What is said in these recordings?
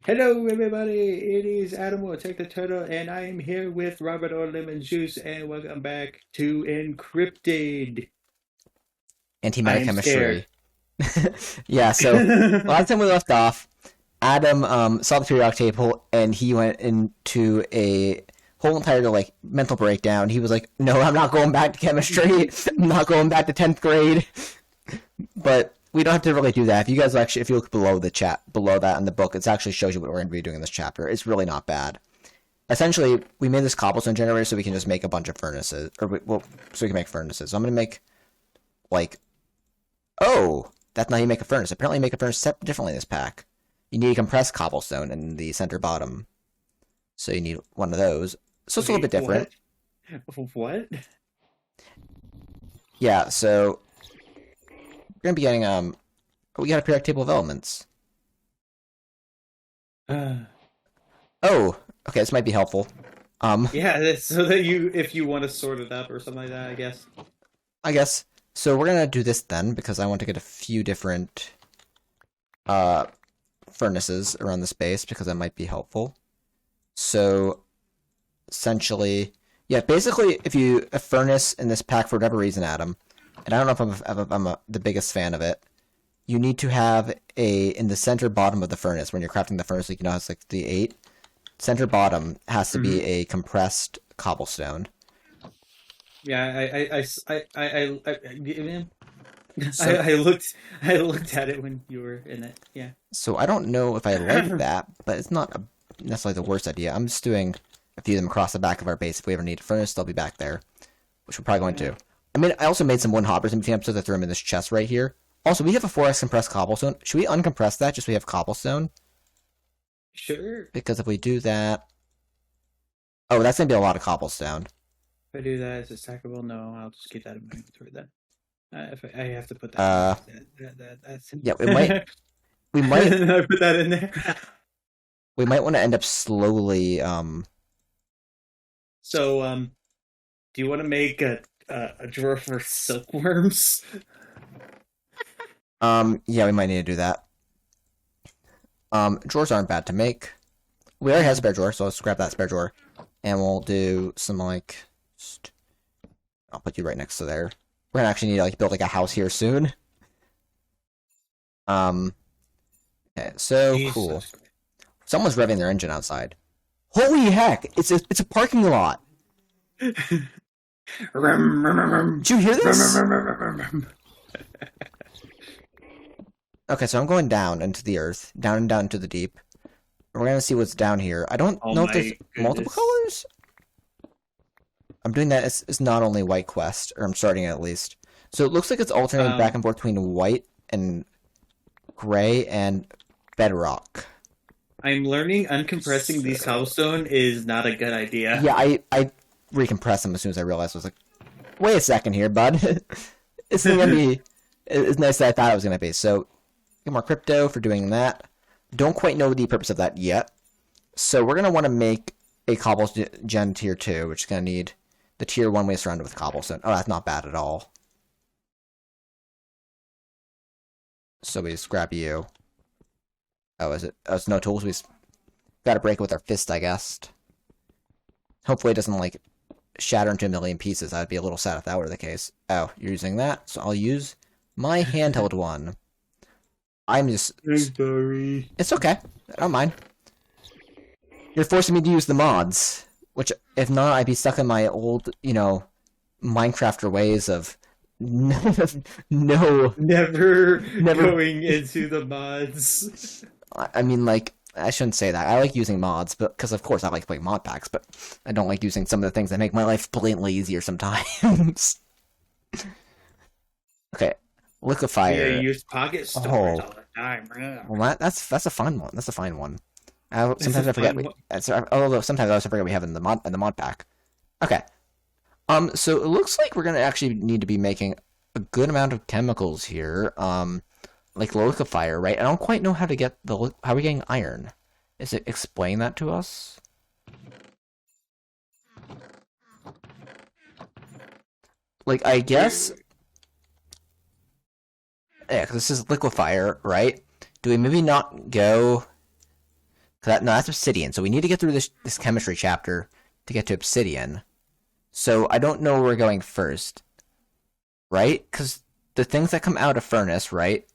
Hello, everybody. It is Adam Take the Turtle, and I am here with Robert or Lemon Juice, and welcome back to Encrypted. I Anti-matter am scared. chemistry. Yeah, so last time we left off, Adam saw the periodic table and he went into a whole entire like mental breakdown. He was like, "No, I'm not going back to chemistry. I'm not going back to 10th grade." But we don't have to really do that. If you guys actually, if you look below the chat, below that in the book, it actually shows you what we're going to be doing in this chapter. It's really not bad. Essentially, we made this cobblestone generator so we can just make a bunch of furnaces, so we can make furnaces. So I'm going to make like Oh, that's not how you make a furnace. Apparently, you make a furnace differently in this pack. You need a compressed cobblestone in the center bottom. So you need one of those. So it's a little Wait, bit different. what? What? Yeah, so we're gonna be getting we got a periodic table of elements. Uh, Oh, okay, this might be helpful. Um, yeah, so that if you want to sort it up or something like that, I guess. I guess so. We're gonna do this then because I want to get a few different uh furnaces around the space because that might be helpful. So essentially, yeah, basically, if you a furnace in this pack for whatever reason, Adam, and I don't know if I'm the biggest fan of it, you need to have a in the center bottom of the furnace when you're crafting the furnace. Like, it's like the eight center bottom has to be Hmm. a compressed cobblestone. Yeah, I, So, I looked at it when you were in it. Yeah. so I don't know if I like that, but it's not necessarily the worst idea. I'm just doing a few of them across the back of our base. If we ever need a furnace, they'll be back there, which we're probably going Yeah. to. I mean, I also made some wood hoppers in between episodes. I threw them in this chest right here. Also, we have a 4x compressed cobblestone. Should we uncompress that just so we have cobblestone? Sure. Because if we do that... Oh, that's going to be a lot of cobblestone. If I do that, is it stackable? No, I'll just keep that in my inventory then. If I have to put that in Uh, there, that's yeah, we might, I put that in there. we might want to end up slowly, So, do you want to make a drawer for silkworms? yeah, we might need to do that. Drawers aren't bad to make. We already have a spare drawer, so let's grab that spare drawer. And we'll do some, like, I'll put you right next to there. We're gonna actually need to, like, build, like, a house here soon. Um, okay, so cool. Jesus. Someone's revving their engine outside. Holy heck! It's a parking lot. Did you hear this? Okay, so I'm going down into the earth, down and down into the deep. We're gonna see what's down here. I don't Oh know if there's my multiple goodness. colors. I'm doing that. It's not only white quest, or I'm starting at least. So it looks like it's alternating back Um, and forth between white and gray and bedrock. I'm learning uncompressing these So cobblestone is not a good idea. yeah, I recompressed them as soon as I realized. I was like, wait a second here, bud. This isn't gonna be as nice as I thought it was gonna be. So get more crypto for doing that. Don't quite know the purpose of that yet. So we're gonna want to make a cobblestone tier 2, which is gonna need the tier 1 we surrounded with cobblestone. Oh, that's not bad at all. So we just grab you. Oh, is it? Oh, it's no tools. We just gotta break it with our fist, I guess. Hopefully it doesn't, like, shatter into a million pieces. I'd be a little sad if that were the case. Oh, you're using that, so I'll use my handheld one. I'm just... I'm sorry. It's okay. I don't mind. You're forcing me to use the mods. Which, if not, I'd be stuck in my old, Minecrafter ways of... no, Never never... going into the mods. I mean, like, I shouldn't say that. I like using mods, but because of course I like playing mod packs, but I don't like using some of the things that make my life blatantly easier sometimes. Okay, Yeah, liquefier. use pocket storage Oh, all the time. well, that's a fun one. That's a fine one. It's a Sometimes I forget fun we. one. Although sometimes I also forget we have it in the mod pack. Okay. So it looks like we're gonna actually need to be making a good amount of chemicals here. Like liquefier, right? I don't quite know how to get how are we getting iron. Is it explain that to us? Like, I guess, yeah, 'cause this is liquefier, right? Do we maybe not go? No, that's obsidian. So we need to get through this chemistry chapter to get to obsidian. So I don't know where we're going first, right? Because the things that come out of furnace, right?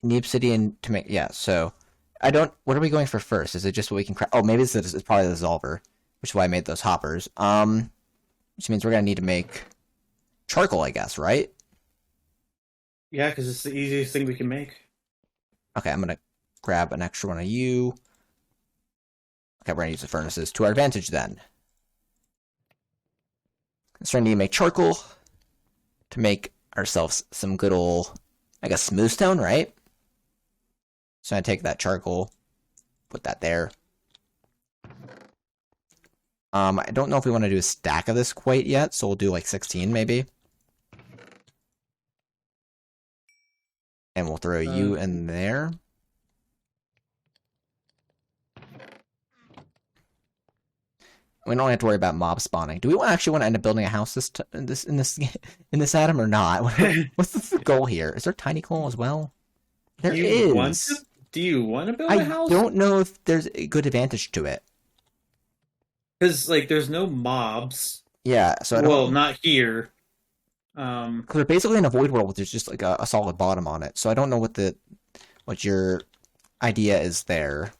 Need obsidian to make. Yeah. So I don't. What are we going for first? Is it just what we can craft? Oh, maybe it's probably the dissolver, which is why I made those hoppers. Which means we're gonna need to make charcoal, I guess, right? Yeah, because it's the easiest thing we can make. Okay, I'm gonna grab an extra one of you. Okay, we're gonna use the furnaces to our advantage then. So we're gonna need to make charcoal to make ourselves some good old, I guess, smooth stone, right? So I take that charcoal, put that there. I don't know if we want to do a stack of this quite yet, so we'll do like 16 maybe. And we'll throw you in there. We don't have to worry about mob spawning. Do we actually want to end up building a house in this Adam or not? What's the goal here? Is there tiny coal as well? There is. Do you want to build a house? I don't know if there's a good advantage to it. Because like, there's no mobs. Yeah, so I don't. Well, not here. Because we're basically in a void world with just like a solid bottom on it. So I don't know what your idea is there.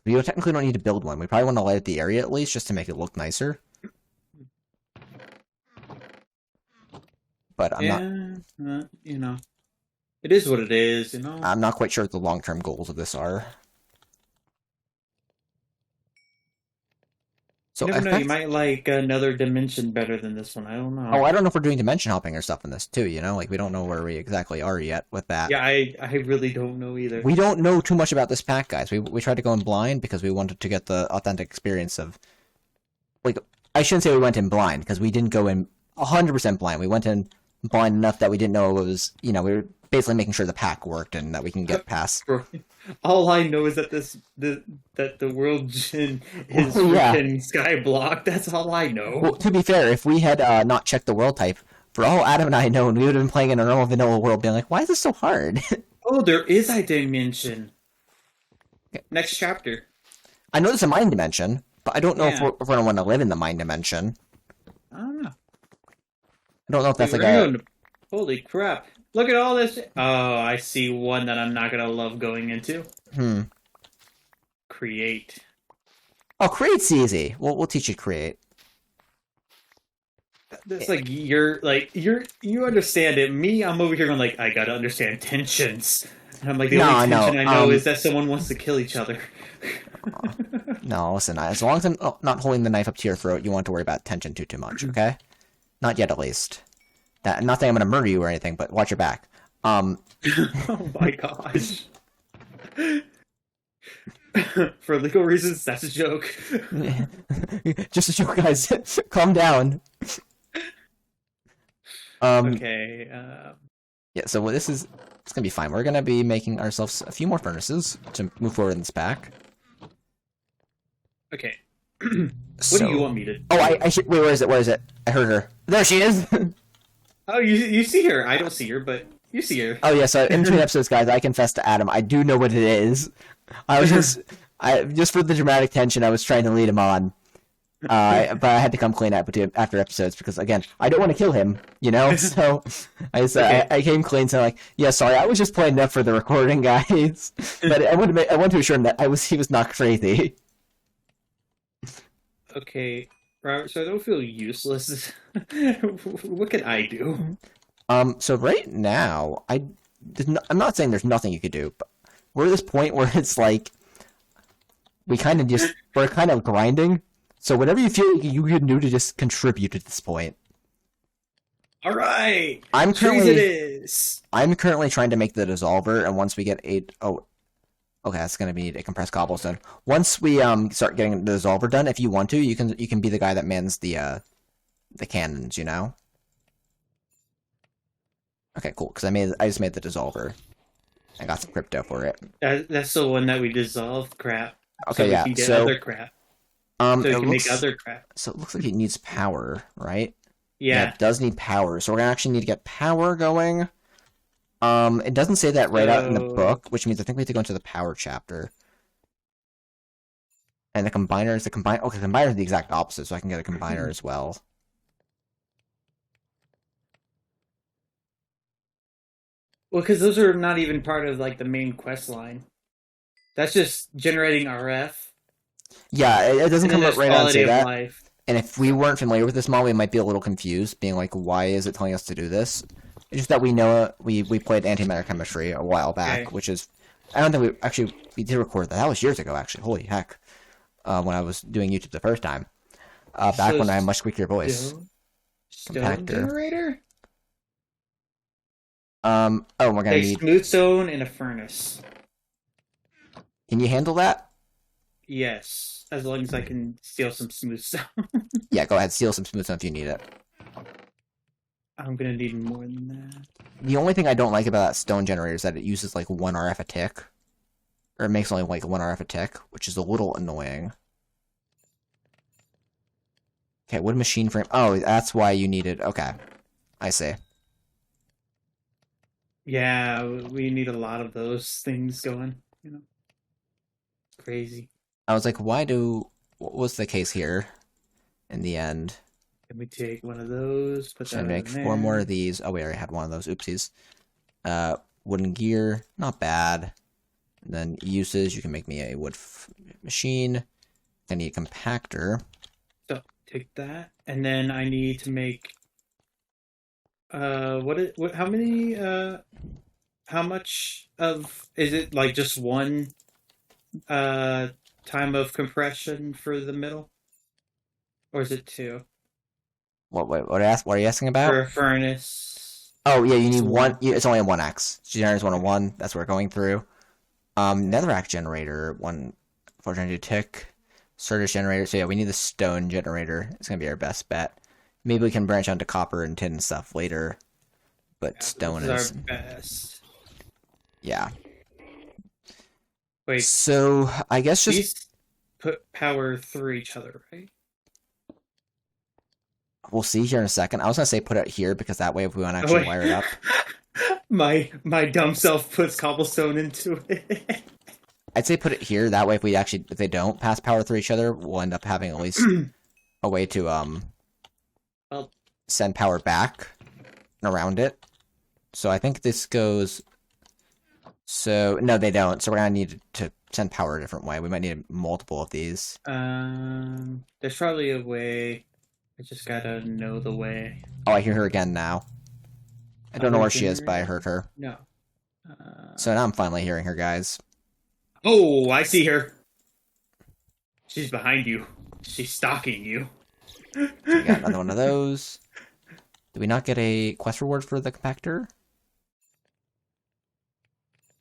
We technically don't need to build one. We probably want to light up the area at least just to make it look nicer. But I'm not. You know, it is what it is. You know. I'm not quite sure what the long-term goals of this are. So you never know. You might like another dimension better than this one. I don't know. Oh, I don't know if we're doing dimension hopping or stuff in this too. You know, like we don't know where we exactly are yet with that. Yeah, I really don't know either. We don't know too much about this pack, guys. We tried to go in blind because we wanted to get the authentic experience of. Like, I shouldn't say we went in blind because we didn't go in 100% blind. We went in blind enough that we didn't know it was. You know, we were basically making sure the pack worked and that we can get past. All I know is that that the world gin is freaking sky block. That's all I know. Well, to be fair, if we had not checked the world type, for all Adam and I know, we would have been playing in a normal vanilla world, being like, "Why is this so hard?" Oh, there is a dimension. Next chapter. I know there's a mind dimension, but I don't know if we're going to want to live in the mind dimension. I don't know. I don't know if that's like a. Holy crap! Look at all this. Oh, I see one that I'm not gonna love going into. Create. Oh, create's easy. We'll teach you to create. It's like you understand it. Me, I'm over here going like, I gotta understand tensions. And I'm like, the only tension I know is that someone wants to kill each other. No, listen. As long as I'm not holding the knife up to your throat, you won't have to worry about tension too much. Okay? Not yet, at least. Not saying I'm gonna murder you or anything, but watch your back. Oh my gosh. For legal reasons, that's a joke. Just a joke, guys. Calm down. Okay. Yeah, so this is... It's gonna be fine. We're gonna be making ourselves a few more furnaces to move forward in this pack. Okay. What do you want me to do? Oh, I should... Wait, where is it? Where is it? I heard her. There she is! Oh, you see her. I don't see her, but you see her. Oh, yeah, so in between episodes, guys, I confess to Adam, I do know what it is. I was just for the dramatic tension, I was trying to lead him on. But I had to come clean up after episodes because, again, I don't want to kill him, you know? So I came clean, so like, yeah, sorry, I was just playing that for the recording, guys. But I want to assure him that he was not crazy. Okay, Robert, so I don't feel useless. What can I do? So right now, I'm not saying there's nothing you could do, but we're at this point where it's like we're kind of grinding. So whatever you feel like you can do to just contribute at this point. All right, I'm currently trying to make the dissolver, and once we get okay, that's gonna be a compressed cobblestone. Once we start getting the dissolver done, if you want to, you can be the guy that mans the cannons, you know. Okay, cool. Because I just made the dissolver. I got some crypto for it. That's the one that we dissolved. Crap. Okay, so yeah. We can get other crap. So we can make other crap. So it looks like it needs power, right? Yeah, it does need power. So we're gonna actually need to get power going. It doesn't say that right out in the book, which means I think we have to go into the power chapter. And the combiner is the combiner. Okay, the combiner is the exact opposite, so I can get a combiner as well. Well, because those are not even part of like the main quest line. That's just generating RF, Yeah, it doesn't and then come there's right out and quality say of that. life. And if we weren't familiar with this model, we might be a little confused, being like, why is it telling us to do this? It's just that we know we played antimatter chemistry a while back, Okay. which is I don't think we did record that. That was years ago, actually. Holy heck! When I was doing YouTube the first time, back So when I had a much squeakier voice. stone Compactor. generator. Oh, we're gonna A need. smooth stone and a furnace. Can you handle that? Yes, as long as I can steal some smooth stone. Yeah, go ahead. Steal some smooth stone if you need it. I'm gonna need more than that. The only thing I don't like about that stone generator is that it uses like 1 RF a tick. Or it makes only like 1 RF a tick, which is a little annoying. Okay, wood machine frame. Oh, that's why you needed. Okay, I see. Yeah, we need a lot of those things going. Crazy. I was like, why do. What was the case here in the end? Can we take one of those? Put Should I that make in 4 more there. of these? Oh, we already had one of those. Oopsies. Wooden gear, not bad. And then uses, you can make me a wood machine. I need a compactor. So take that, and then I need to make. How many? How much of is it? Like just one uh time of compression for the middle, or is it two What are you asking for about? a furnace? Oh, yeah, you It's need one. one. It's only a 1x. Generator's 101. That's what we're going through. Netherrack generator, 400 tick. Surge generator. So, yeah, we need the stone generator. It's going to be our best bet. Maybe we can branch onto copper and tin and stuff later. But Yeah, stone this is is. our best. Yeah. Wait, So, I guess just. these put power through each other, right? We'll see here in a second. I was going to say put it here because that way if we want to Oh actually wait, wire it up. my dumb self puts cobblestone into it. I'd say put it here. That way if they don't pass power through each other, we'll end up having at least a way to Well, send power back and around it. So I think this goes. So no, they don't. So we're gonna need to send power a different way. We might need multiple of these. there's probably a way. I just gotta know the way. Oh, I hear her again now. I don't know where she is, but I heard her. No. So now I'm finally hearing her, guys. Oh, I see her. She's behind you. She's stalking you. So we got another one of those. Did we not get a quest reward for the compactor?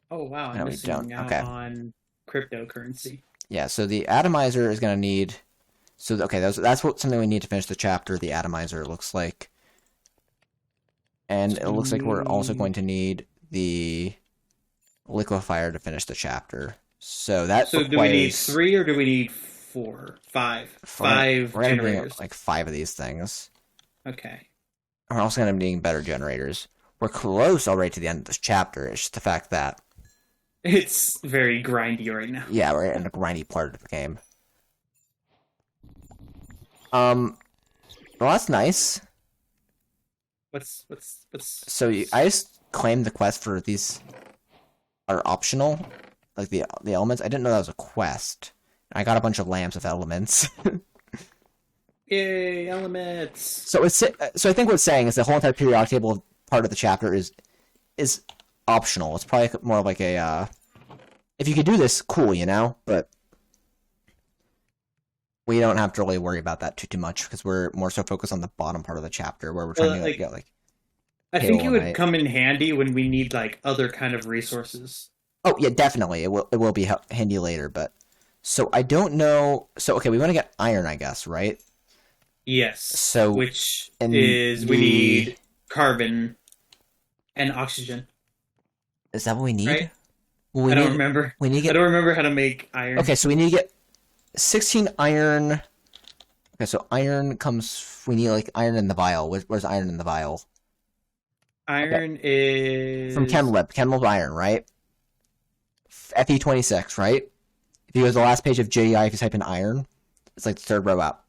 Oh wow, I'm No, we missing don't. out Okay. on cryptocurrency. Yeah. So the atomizer is gonna need. So okay, that's something we need to finish the chapter. The atomizer looks like, and it looks like we're also going to need the liquefier to finish the chapter. So that So requires. do we need 3 or do we need 4? 5. We're gonna bring Generators. like 5 of these things. Okay. We're also gonna be needing better generators. We're close already to the end of this chapter. It's just the fact that It's very grindy right now. yeah, we're in the grindy part of the game. Well, that's nice. What's So I just claimed the quest for these are optional, like the elements. I didn't know that was a quest. I got a bunch of lamps of elements. Yay, elements. So I think what it's saying is the whole entire periodic table part of the chapter is optional. It's probably more like a if you could do this, cool, you know, but we don't have to really worry about that too much because we're more so focused on the bottom part of the chapter where we're trying Well, to like, get like I think it would Right. come in handy when we need like other kind of resources. oh yeah, definitely it will be handy later, but so I don't know. So okay, we want to get iron, I guess, right? Yes. So Which and is we need carbon and oxygen, is that what we need? right? Well, I don't remember. We need to I get don't remember how to make iron. okay. So we need to get 16 iron. Okay, so iron comes. We need like iron in the vial. Where's iron in the vial? Iron is From ChemLab. ChemLab iron, right? Fe26, right? If you go to the last page of JEI, if you type in iron, it's like the third row up.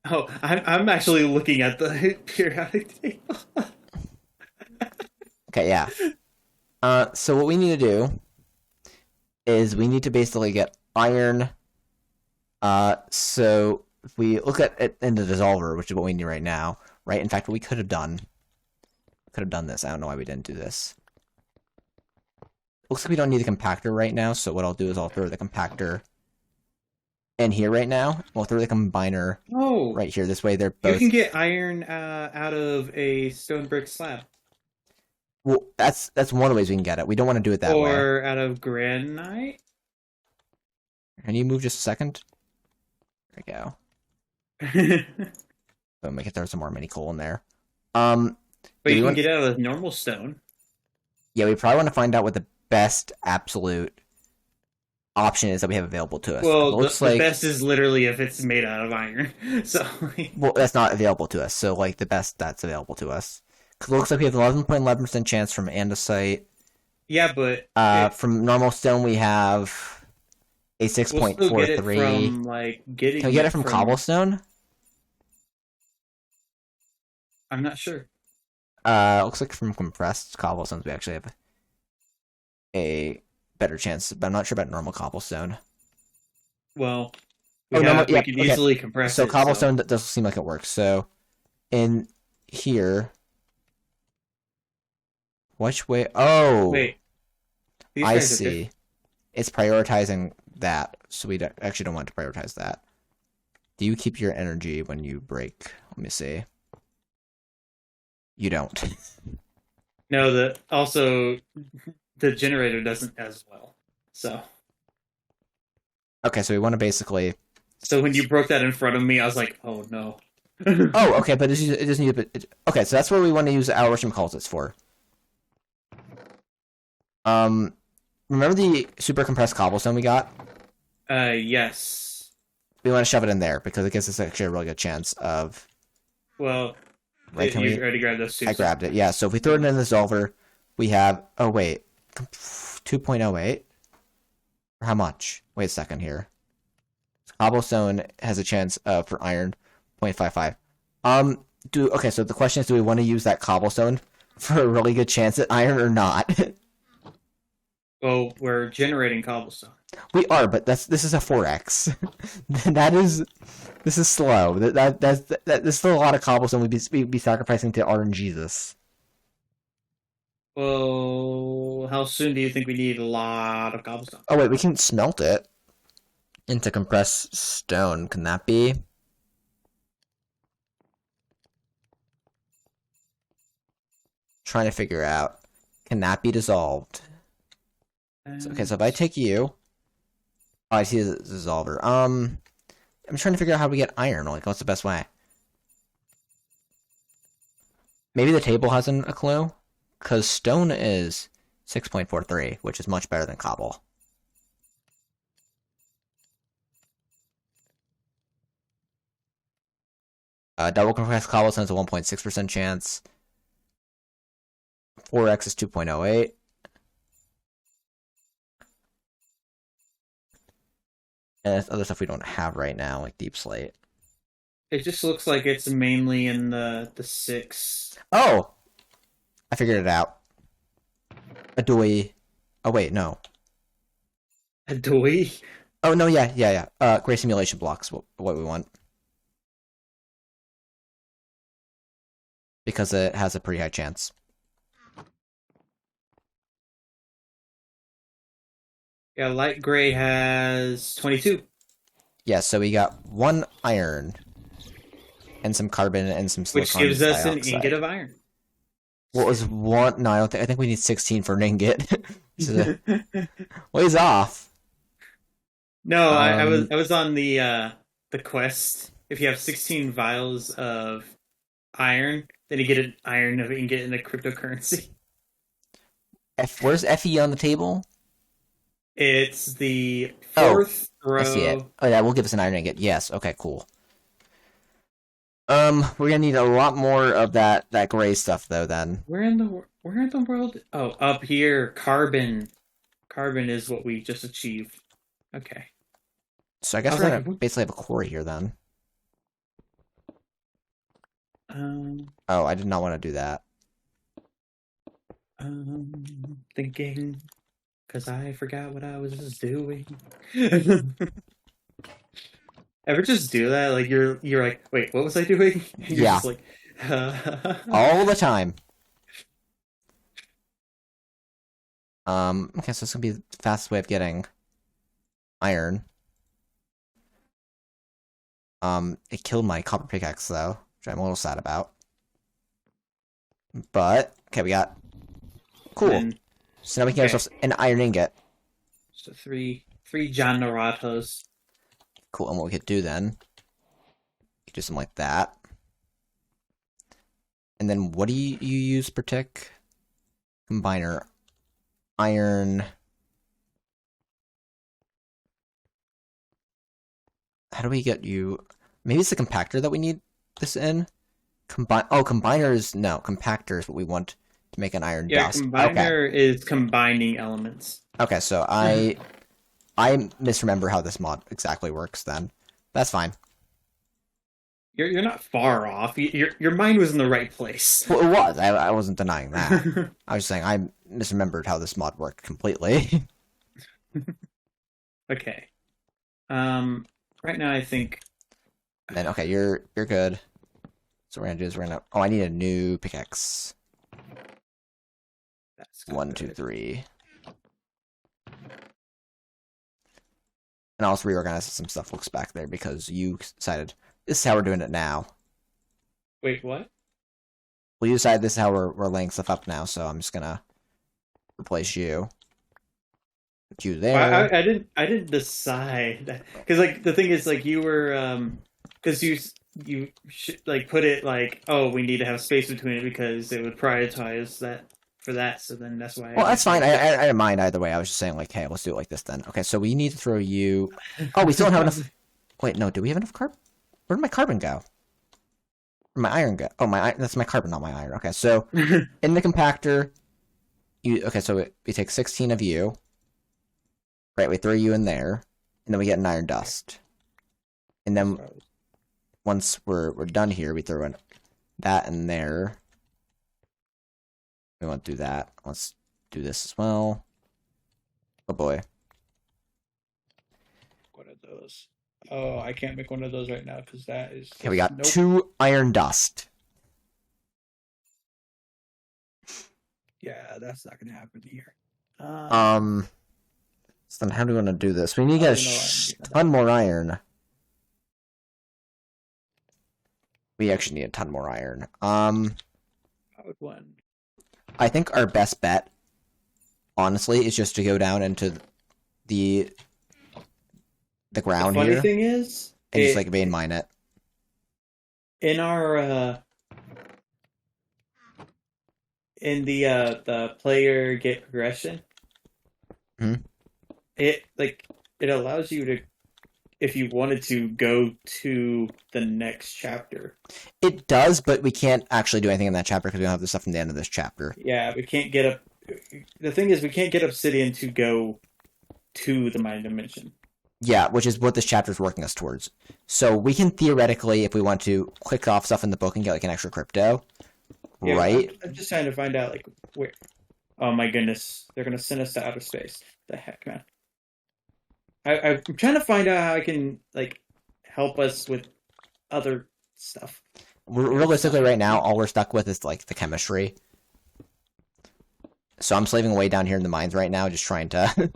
Oh, I'm actually looking at the periodic table. Okay, yeah. So what we need to do is we need to basically get iron. So if we look at it in the dissolver, which is what we need right now, right? In fact, what we could have done this. I don't know why we didn't do this. Looks like we don't need the compactor right now, so what I'll do is I'll throw the compactor in here right now. We'll throw the combiner Oh, right here. This way they're you both... can get iron out of a stone brick slab. Well, that's one of the ways we can get it. We don't want to do it that way. Or out of granite. Can you move just a second? There we go. So we can throw some more mini coal in there. But you can get it out of normal stone. Yeah, we probably want to find out what the best absolute option is that we have available to us. Well, the best is literally if it's made out of iron. So, well, that's not available to us. So, like, the best that's available to us. Because it looks like we have 11.11% chance from andesite. Yeah, but from normal stone we have a 6.43. We'll get it from, like, Can we get it from cobblestone? I'm not sure. Looks like from compressed cobblestones we actually have a better chance, but I'm not sure about normal cobblestone. Well, we can easily compress it. So cobblestone doesn't seem like it works. So in here, which way? Oh, wait. I see. It's prioritizing that, so we actually don't want to prioritize that. Do you keep your energy when you break? Let me see. You don't. No, also the generator doesn't as well. So. Okay, so we want to basically. So when you broke that in front of me, I was like, "Oh no." Oh, okay, but it doesn't need. Okay, so that's where we want to use our Russian cultists for. Remember the super compressed cobblestone we got? Yes. We want to shove it in there because it gives us actually a really good chance of. Well, right? You already grabbed those two. I grabbed it. Yeah. So if we throw it in the dissolver, we have. Oh wait, 2.08. Or how much? Wait a second here. Cobblestone has a chance for iron 0.55. Okay, so the question is, do we want to use that cobblestone for a really good chance at iron or not? Well, we're generating cobblestone. We are, but this is a 4x. This is slow. There's still a lot of cobblestone we'd be sacrificing to RNGesus. Well, how soon do you think we need a lot of cobblestone? Oh wait, we can smelt it into compressed stone. Can that be? Trying to figure out. Can that be dissolved? Okay, so if I take you, oh, I see the dissolver. I'm trying to figure out how we get iron. Like, what's the best way? Maybe the table has a clue, because stone is 6.43, which is much better than cobble. Double compressed cobblestone is a 1.6% chance. 4x is 2.08. And there's other stuff we don't have right now, like deep slate. It just looks like it's mainly in the 6. Oh! I figured it out. A doi. Oh, wait, no. A doi? Oh, no, yeah. Gray simulation blocks, what we want. Because it has a pretty high chance. Yeah, light gray has 22. Yeah, so we got 1 iron and some carbon and some silicon. Which gives us an ingot of iron. What was 1? No, I think we need 16 for an ingot. Ways off. No, I was on the quest. If you have 16 vials of iron, then you get an iron of ingot in the cryptocurrency. Where's FE on the table? It's the 4th row. I see it. Oh, that will give us an iron ingot. Yes. Okay. Cool. We're gonna need a lot more of that gray stuff though. Then where in the world? Oh, up here, carbon. Carbon is what we just achieved. Okay. So I I guess was we're like, gonna basically have a quarry here then. um, Oh, I did not want to do that. thinking because I forgot what I was just doing. Ever just do that? Like you're like, wait, what was I doing? You're Yeah, just like, all the time. Okay, so it's gonna be the fastest way of getting iron. It killed my copper pickaxe though, which I'm a little sad about. But okay, we got and cool. then So now we can get okay, ourselves an iron ingot. so three John Naratos. Cool, and what we could do then, we could do something like that. And then what do you use per tick? Combiner. Iron. How do we get you? Maybe it's the compactor that we need this in? Combiners. No, compactor is what we want to make an iron Yeah, dust. Okay. combiner is combining elements. Okay, so I misremember how this mod exactly works then. That's fine. You're not far off. Your mind was in the right place. Well, it was. I wasn't denying that. I was saying I misremembered how this mod worked completely. Okay. Right now I think Then okay, you're good. So what we're gonna do is we're gonna. Oh, I need a new pickaxe. that's One, two, good. three. And I'll also reorganize some stuff looks back there because you decided this is how we're doing it now. Wait, what? Well, you decided this is how we're laying stuff up now, so I'm just gonna replace you. Put you Well, there. I didn't decide because like the thing is like you were because you should like put it like, oh, we need to have space between it because it would prioritize that for that, so then that's why I Well, that's just fine. like I didn't mind either way. I was just saying, like, hey, let's do it like this then. Okay, so we need to throw you. Oh, we still don't have enough. Wait, no, do we have enough carbon? Where did my carbon go? Where'd my iron go? Oh, that's my carbon, not my iron. Okay, so in the compactor, so we take 16 of you. Right, we throw you in there, and then we get an iron dust. And then once we're done here, we throw in that in there. We won't do that. Let's do this as well. Oh boy. What are those? Oh, I can't make one of those right now because that is Okay, we got nope. 2 iron dust. Yeah, that's not gonna happen here. So then how do we want to do this? We need to get a ton more iron. We actually need a ton more iron. How would one? I think our best bet, honestly, is just to go down into the ground The funny here thing is, and just like vein mine it. in our in the player get progression, it it allows you to, if you wanted to, go to the next chapter. It does, but we can't actually do anything in that chapter because we don't have the stuff from the end of this chapter. Yeah, we can't get up. The thing is, we can't get obsidian to go to the mind dimension. Yeah, which is what this chapter is working us towards. So we can theoretically, if we want to, click off stuff in the book and get like an extra crypto, Yeah, right? I'm just trying to find out like where. Oh my goodness, they're gonna send us to outer space. The heck, man! I'm trying to find out how I can like help us with other stuff. Realistically, right now, all we're stuck with is like the chemistry. So I'm slaving away down here in the mines right now, just trying to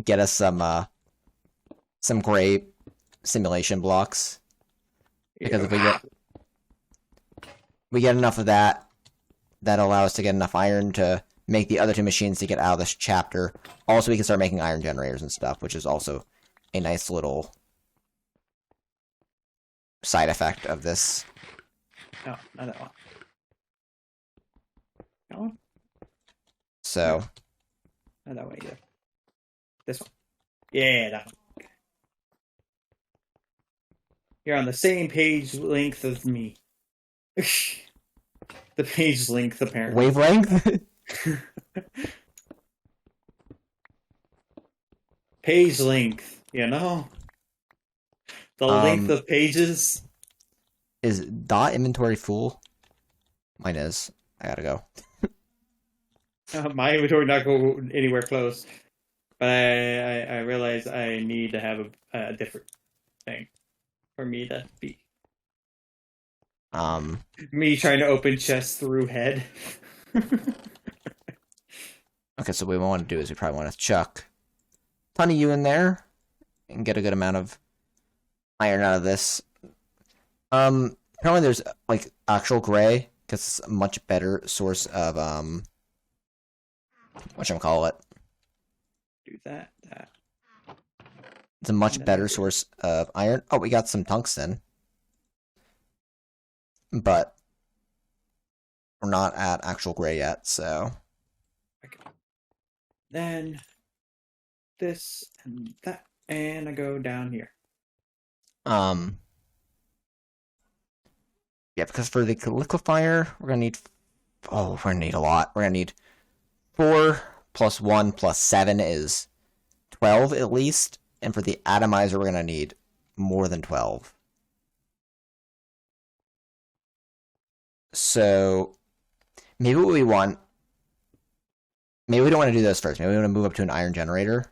get us some gray simulation blocks. Because if we get enough of that, that'll allow us to get enough iron to make the other 2 machines to get out of this chapter. Also, we can start making iron generators and stuff, which is also a nice little side effect of this. No, not that one. That one? So, Not that one either. This one. Yeah, that one. You're on the same page length as me. The page length, apparently. wavelength? page length, you know? The length of pages. Is dot inventory full? Mine is. I gotta go. My inventory not go anywhere close. But I realize I need to have a different thing for me to be. Me trying to open chests through head. Okay, so what we want to do is we probably want to chuck a ton of you in there and get a good amount of iron out of this. Apparently there's like actual gray because it's a much better source of whatchamacallit. Do that. It's a much better source of iron. Oh, we got some tungsten. But we're not at actual gray yet, so. Okay. Then this and that, and I go down here. Yeah, because for the liquefier, we're gonna need. Oh, we're gonna need a lot. We're gonna need 4 plus 1 plus 7 is 12 at least, and for the atomizer, we're gonna need more than 12. So maybe what we want. Maybe we don't want to do those first. Maybe we want to move up to an iron generator.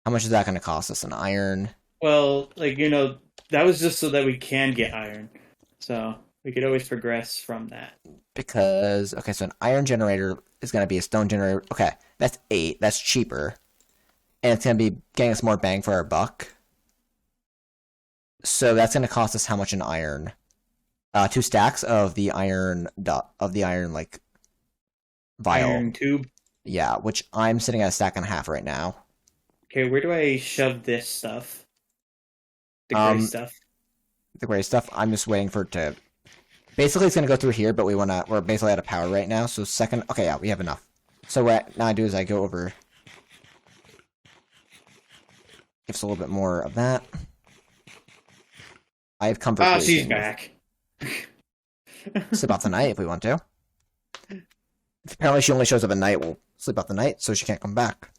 How much is that going to cost us? An iron? Well, like, that was just so that we can get iron. So we could always progress from that. Because, okay, so an iron generator is going to be a stone generator. Okay, that's 8. That's cheaper. And it's going to be getting us more bang for our buck. So that's going to cost us how much in iron? 2 stacks of the iron, like, vial. Iron tube? Yeah, which I'm sitting at a stack and a half right now. Okay, where do I shove this stuff? The gray stuff? The gray stuff, I'm just waiting for it to... Basically, it's going to go through here, but we're basically out of power right now, so second... Okay, yeah, we have enough. So what now I do is I go over... Give us a little bit more of that. I have comfort. Oh, she's back. Sleep off the night if we want to. Apparently she only shows up at night. We'll sleep off the night so she can't come back.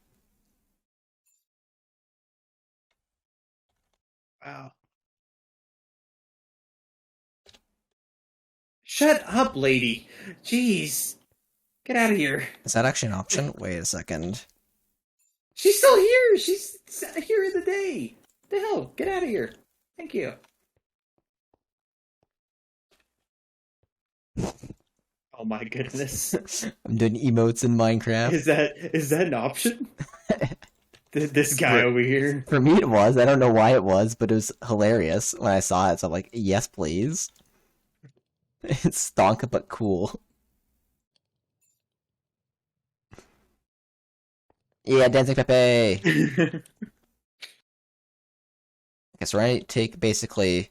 Wow. Shut up, lady. Jeez. Get out of here. Is that actually an option? Wait a second. She's still here. She's here in the day. What the hell? Get out of here. Thank you. Oh my goodness. I'm doing emotes in Minecraft. Is that an option? This guy over here. For me it was. I don't know why it was, but it was hilarious when I saw it. So I'm like, yes, please. It's stonk but cool. Yeah, Dancing Pepe! Okay, so we're gonna take basically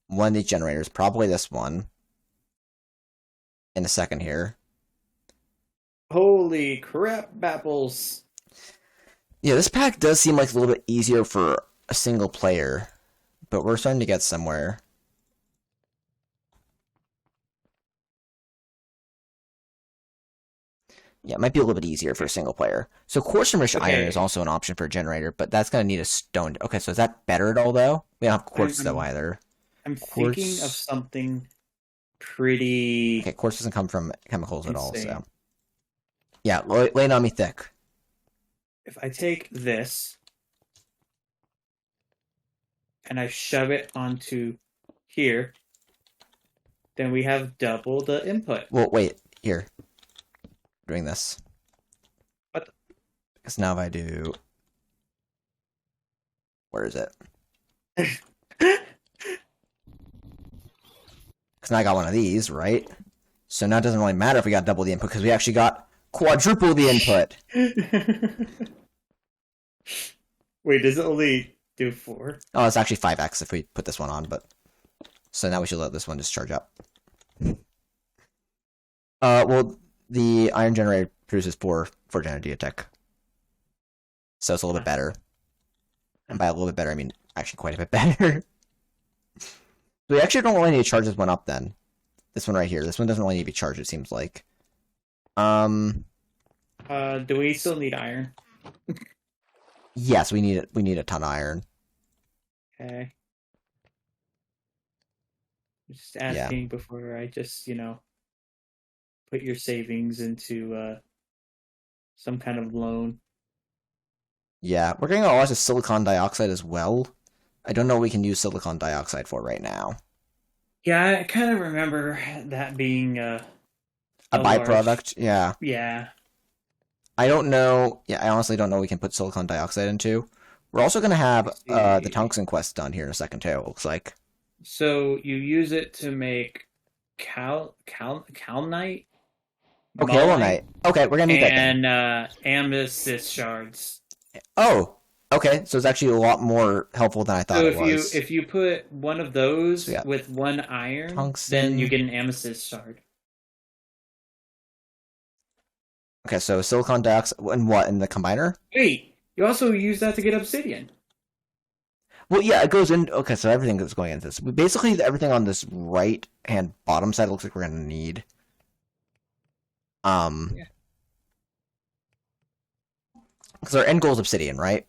one of these generators, probably this one, in a second here. Holy crap, Bapples. Yeah, this pack does seem like a little bit easier for a single player, but we're starting to get somewhere. Yeah, it might be a little bit easier for a single player. So quartz-enriched iron is also an option for a generator, but that's going to need a stone. Okay, so is that better at all, though? We don't have quartz, though, either. I'm thinking of something pretty... Okay, quartz doesn't come from chemicals at all, so... Yeah, lay it on me thick. If I take this and I shove it onto here, then we have double the input. Well, wait, here. Doing this. What? Because now if I do... Where is it? Because now I got one of these, right? So now it doesn't really matter if we got double the input, because we actually got quadruple the input. Wait, does it only do 4? Oh, it's actually 5x if we put this one on, but... So now we should let this one just charge up. Well, the iron generator produces 4 energy attack. So it's a little bit better. And by a little bit better, I mean actually quite a bit better. So we actually don't really need to charge this one up then. This one right here. This one doesn't really need to be charged, it seems like. Do we still need iron? Yes, we need a ton of iron. Okay. Just Yeah. asking before I just, put your savings into some kind of loan. Yeah. We're getting a lot of silicon dioxide as well. I don't know what we can use silicon dioxide for right now. Yeah, I kind of remember that being A a large. byproduct? Yeah. Yeah. I don't know. Yeah, I honestly don't know what we can put silicon dioxide into. We're also going to have Let's the see. tungsten quest done here in a second, too, it looks like. So you use it to make calnite, Okay, malite, Elonite. Okay, we're going to need that then. and amethyst shards. Oh, okay. So it's actually a lot more helpful than I thought So it if you was. if you put one of So we those got with one iron, then you tungsten. get an amethyst shard. Okay, so silicon dioxide and what in the combiner? Wait, you also use that to get obsidian. Well, yeah, it goes in. Okay, so everything is going into this. Basically, everything on this right hand bottom side looks like we're gonna need. Um, Yeah. because our end goal is obsidian, right?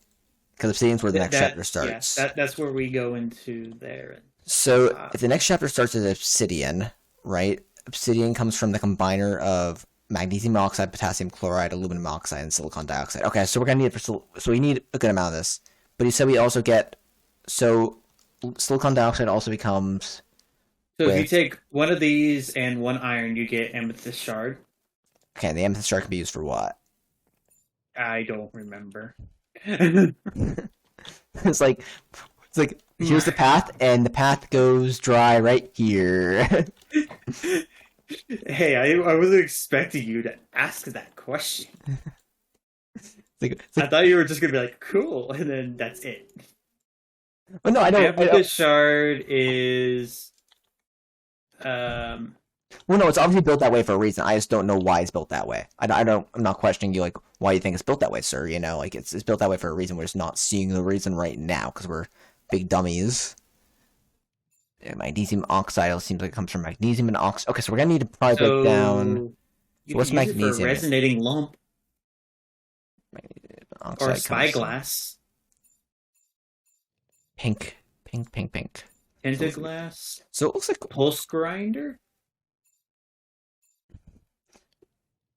Because obsidian's where the next chapter Yeah, starts. that's where we go into there. And So if the next chapter starts with obsidian, right? Obsidian comes from the combiner of magnesium oxide, potassium chloride, aluminum oxide, and silicon dioxide. Okay, so we're gonna need it for so we need a good amount of this. But you said we also get so silicon dioxide also becomes so if you with take one of these and one iron, you get amethyst shard. okay. The amethyst shard can be used for what? I don't remember. it's like it's like here's the path, and the path goes dry right here. Hey, I wasn't expecting you to ask that question. it's I like, thought you were just gonna be like, "Cool," and then that's it. well, no, I don't. Amethyst shard is um Well, no, it's obviously built that way for a reason. I just don't know why it's built that way. I don't. I'm not questioning you, like why you think it's built that way, sir. You know, like it's built that way for a reason. We're just not seeing the reason right now because we're big dummies. Yeah, magnesium oxide seems like it comes from magnesium and oxide. Okay, so we're gonna need to probably break down. so you So could what's use it for a magnesium? resonating lump Magnesium or oxide comes from spyglass, pink, pink, pink, pink. pentaglass, So it looks like pulse grinder.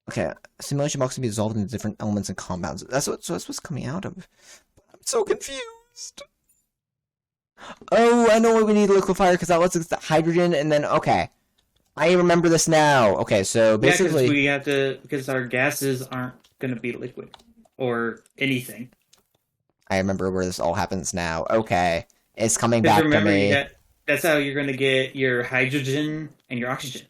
okay. Simulation box can be dissolved into different elements and compounds. That's what's coming out of. I'm so confused. Oh, I know what we need liquefier because that lets us hydrogen and then okay. I remember this now. Okay, so Yeah, because basically we have to because our gases aren't gonna be liquid or anything. I remember where this all happens now. Okay. It's coming Because back to remember me. that's how you're gonna get your hydrogen and your oxygen.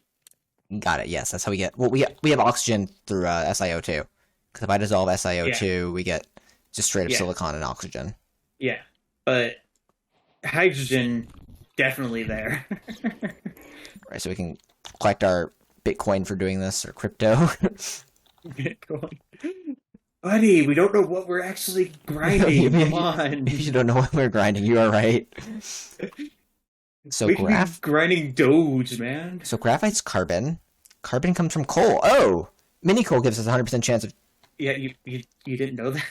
Got it. Yes, that's how we get. Well, we have oxygen through SiO2. Because if I dissolve Yeah, SiO2, we get just straight up yeah, silicon and oxygen. yeah. But hydrogen definitely there. Right, so we can collect our Bitcoin for doing this or crypto. Bitcoin. Buddy, we don't know what we're actually grinding. Come on. If you don't know what we're grinding, you are right. So We could be grinding Doge, man. so graphite's carbon. Carbon comes from coal. Oh, mini coal gives us a 100% chance Yeah, you didn't know that?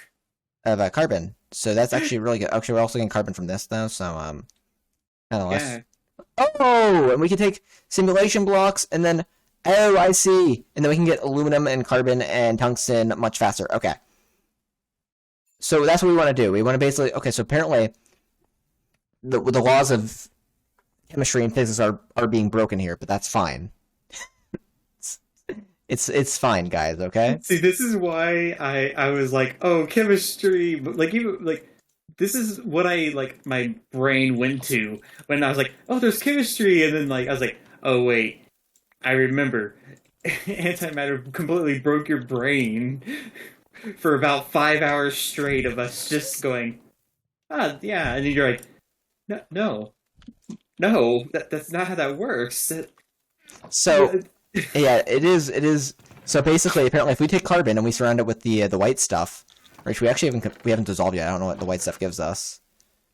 of carbon. So that's actually really good. Actually, we're also getting carbon from this though. So kind of less. Yeah. Oh, and we can take simulation blocks and then oh, I see. And then we can get aluminum and carbon and tungsten much faster. Okay. So that's what we want to do. We want to basically okay. So apparently, the laws of chemistry and physics are being broken here, but that's fine. It's fine, guys. Okay. See, this is why I was like, oh, chemistry, but like even like this is what I like my brain went to when I was like, oh, there's chemistry, and then like I was like, oh wait, I remember antimatter completely broke your brain for about 5 hours straight of us just going, ah, yeah, and then you're like, no, no, that's not how that works. So yeah, it is. It is. So basically, apparently, if we take carbon and we surround it with the white stuff, which we actually haven't dissolved yet. I don't know what the white stuff gives us.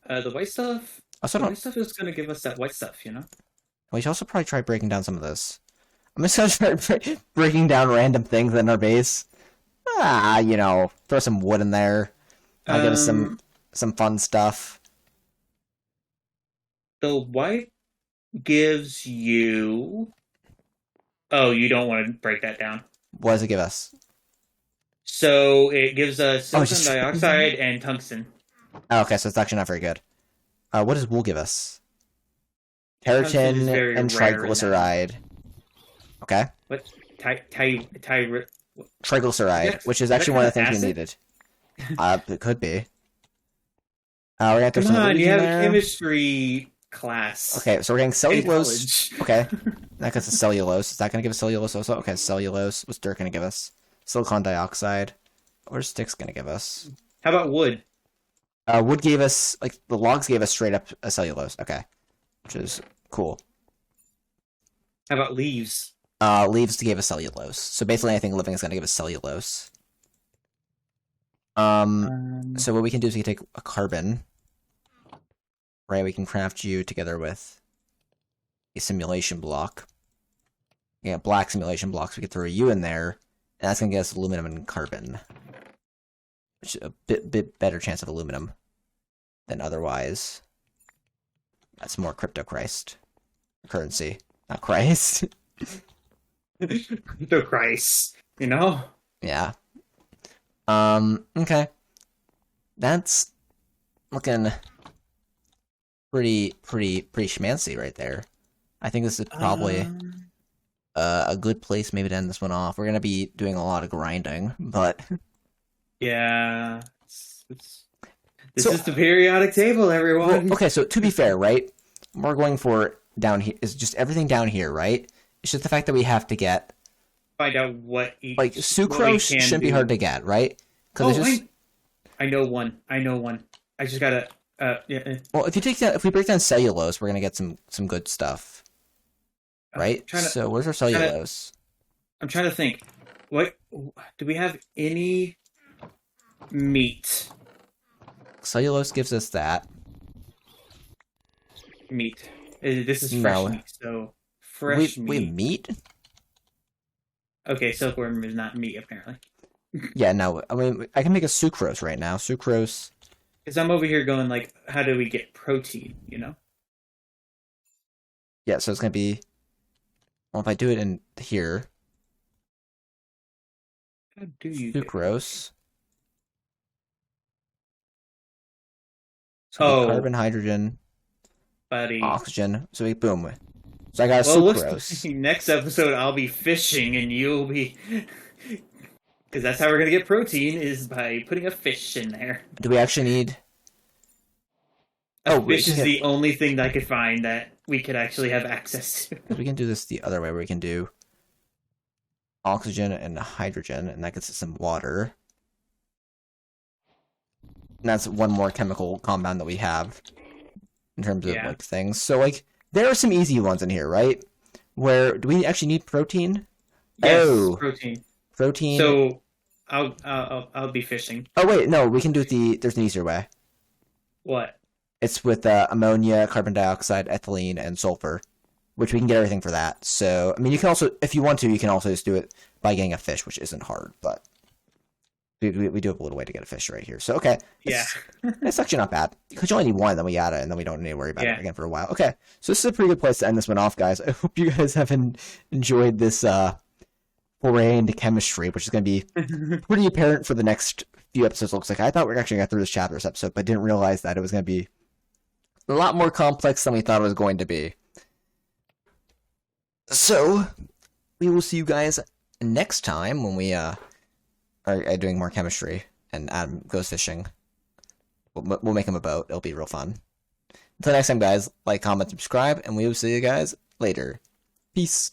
The white stuff. Also, The don't. white stuff is gonna give us that white stuff, you know. We should also probably try breaking down some of this. I'm just gonna try breaking down random things in our base. throw some wood in there. I'll give us Um, some fun stuff. the white gives you. Oh, you don't want to break that down. What does it give us? So it gives us Oh, silicon just dioxide and tungsten. oh, okay, so it's actually not very good. What does wool give us? Tungsten is Keratin very and rare in that. triglyceride. Okay, What? Ty, triglyceride, which is actually one of the things we acid? needed. It could be. We're gonna throw Come some on, luge you in have a there. chemistry class Okay, so we're getting in cellulose. college. Okay, that gets us cellulose. Is that gonna give us cellulose also? Okay, cellulose. What's dirt gonna give us? Silicon dioxide. What's sticks gonna give us? How about wood? Wood gave us, like, the logs gave us straight up a cellulose. Okay, which is cool. How about leaves? Leaves gave us cellulose. So basically anything living is gonna give us cellulose. So what we can do is we can take a carbon, right? We can craft you together with a simulation block. Yeah, black simulation blocks. We could throw you in there, and that's gonna get us aluminum and carbon, which is a bit better chance of aluminum than otherwise. That's more crypto Christ currency, not Christ. The Christ, Yeah. Okay. That's looking pretty schmancy right there. I think this is probably a good place maybe to end this one off. We're gonna be doing a lot of grinding, but Yeah. This So- is the periodic table, everyone. well, okay, so to be fair, right? We're going for down here is just everything down here, right? It's just the fact that we have to get Find out what each like what we sucrose can shouldn't be do. hard to get, right? Oh, Because it's just I know one. I just gotta. Yeah. well, if we break down cellulose, we're gonna get some good stuff, right? So where's our cellulose? I'm trying to think. What do we have any meat? Cellulose gives us that. Meat. This is fresh No. meat. So fresh meat. We meat? Okay, silkworm is not meat apparently. Yeah, no. I mean, I can make a sucrose right now. Sucrose. Because I'm over here going like, how do we get protein? Yeah, so it's gonna be. Well, if I do it in here, How do you? sucrose. So Oh. carbon, hydrogen, Buddy. oxygen. So we boom. So I got a Well, sucrose. next episode I'll be fishing and you'll be, because that's how we're gonna get protein is by putting a fish in there. Do we actually need? A we fish can is get- the only thing that I could find that we could actually have access to. We can do this the other way, where we can do oxygen and hydrogen, and that gets us some water. And that's one more chemical compound that we have in terms of Yeah. like things. So like there are some easy ones in here, right? Where do we actually need protein? Yes, Oh. protein. Protein. So I'll be fishing. Oh wait, no, we can do it there's an easier way. What? It's with ammonia, carbon dioxide, ethylene, and sulfur, which we can get everything for that. So I mean, you can also, if you want to, you can also just do it by getting a fish, which isn't hard, but we do have a little way to get a fish right here. So okay, Yeah. it's actually not bad because you only need one, then we add it, and then we don't need to worry about Yeah. it again for a while. Okay, so this is a pretty good place to end this one off, guys. I hope you guys have enjoyed this foray into chemistry, which is going to be pretty apparent for the next few episodes. Looks like I thought we were actually going to get through this chapter this episode, but didn't realize that it was going to be a lot more complex than we thought it was going to be. So we will see you guys next time when we are doing more chemistry and Adam goes fishing. We'll make him a boat. It'll be real fun. Until next time, guys, like, comment, subscribe, and we will see you guys later. Peace.